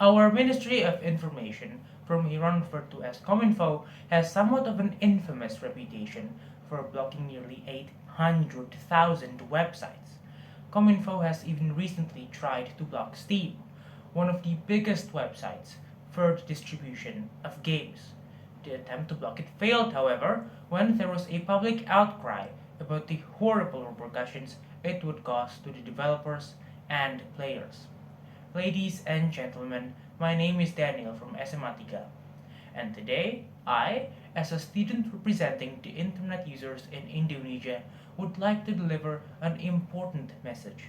Our Ministry of Information, from here on referred to as Cominfo, has somewhat of an infamous reputation for blocking nearly 800,000 websites. Cominfo has even recently tried to block Steam, one of the biggest websites for the distribution of games. The attempt to block it failed, however, when there was a public outcry about the horrible repercussions it would cause to the developers and players. Ladies and gentlemen, my name is Daniel from Esematica, and today I, as a student representing the internet users in Indonesia, would like to deliver an important message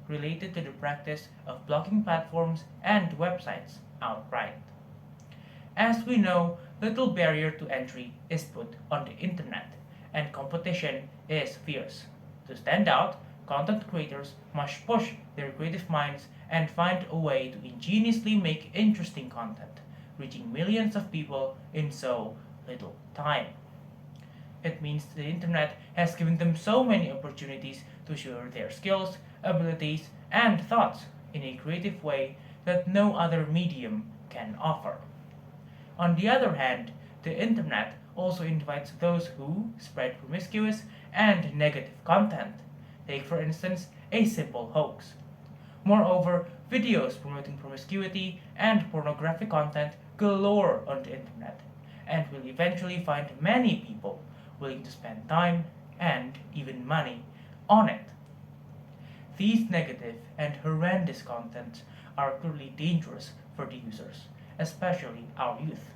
related to the practice of blocking platforms and websites outright. As we know, little barrier to entry is put on the internet, and competition is fierce. To stand out, content creators must push their creative minds and find a way to ingeniously make interesting content, reaching millions of people in so little time. It means the internet has given them so many opportunities to share their skills, abilities, and thoughts in a creative way that no other medium can offer. On the other hand, the internet also invites those who spread promiscuous and negative content. Take, for instance, a simple hoax. Moreover, videos promoting promiscuity and pornographic content galore on the internet and will eventually find many people willing to spend time and even money on it. These negative and horrendous contents are clearly dangerous for the users, especially our youth.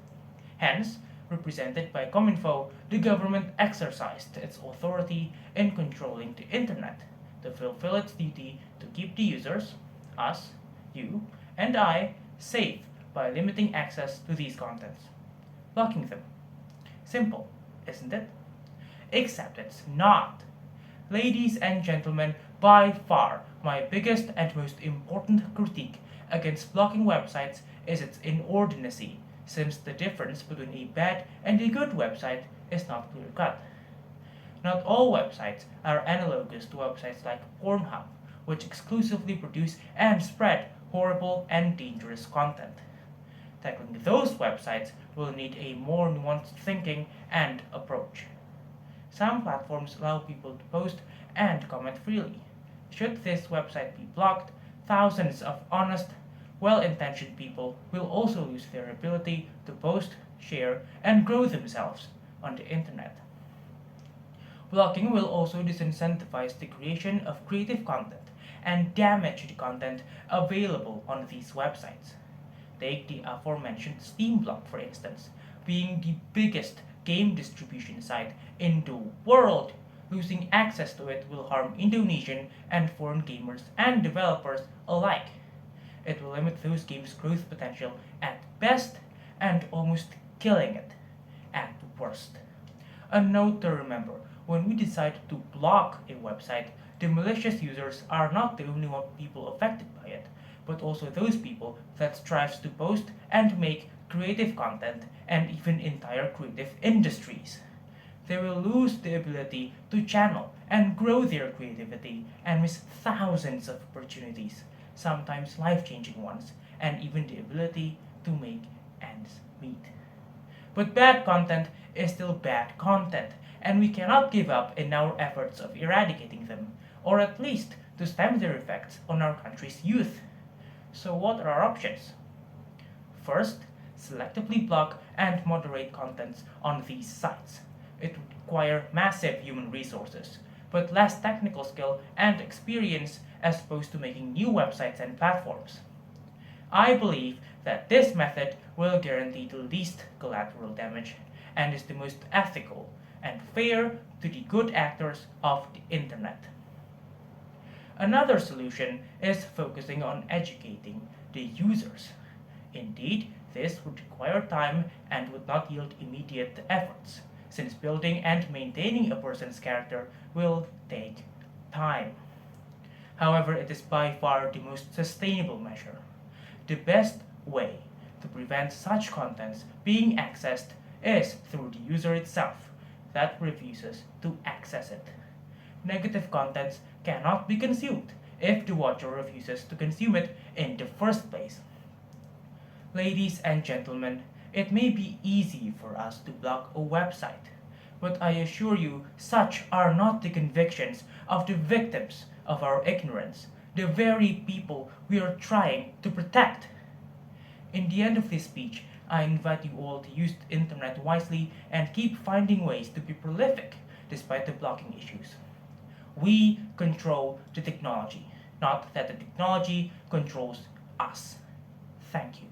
Hence, represented by Cominfo, the government exercised its authority in controlling the internet to fulfill its duty to keep the users, us, you, and I, safe by limiting access to these contents, blocking them. Simple, isn't it? Except it's not. Ladies and gentlemen, by far my biggest and most important critique against blocking websites is its inordinacy, since the difference between a bad and a good website is not clear cut. Not all websites are analogous to websites like Pornhub, which exclusively produce and spread horrible and dangerous content. Tackling those websites will need a more nuanced thinking and approach. Some platforms allow people to post and comment freely. Should this website be blocked, thousands of honest, well intentioned people will also lose their ability to post, share, and grow themselves on the internet. Blocking will also disincentivize the creation of creative content and damage the content available on these websites. Take the aforementioned Steam block, for instance, being the biggest game distribution site in the world. Losing access to it will harm Indonesian and foreign gamers and developers alike. It will limit those games' growth potential at best and almost killing it at worst. A note to remember, when we decide to block a website, the malicious users are not the only people affected by it, but also those people that strives to post and make creative content and even entire creative industries. They will lose the ability to channel and grow their creativity and miss thousands of opportunities, sometimes life changing ones, and even the ability to make ends meet. But bad content is still bad content, and we cannot give up in our efforts of eradicating them, or at least to stem their effects on our country's youth. So, what are our options? First, selectively block and moderate contents on these sites. It would require massive human resources, but less technical skill and experience as opposed to making new websites and platforms. I believe that this method will guarantee the least collateral damage and is the most ethical and fair to the good actors of the internet. Another solution is focusing on educating the users. Indeed, this would require time and would not yield immediate efforts, since building and maintaining a person's character will take time. However, it is by far the most sustainable measure. The best way to prevent such contents being accessed is through the user itself that refuses to access it. Negative contents cannot be consumed if the watcher refuses to consume it in the first place. Ladies and gentlemen, it may be easy for us to block a website, but I assure you such are not the convictions of the victims of our ignorance, the very people we are trying to protect. In the end of this speech, I invite you all to use the internet wisely and keep finding ways to be prolific despite the blocking issues. We control the technology, not that the technology controls us. Thank you.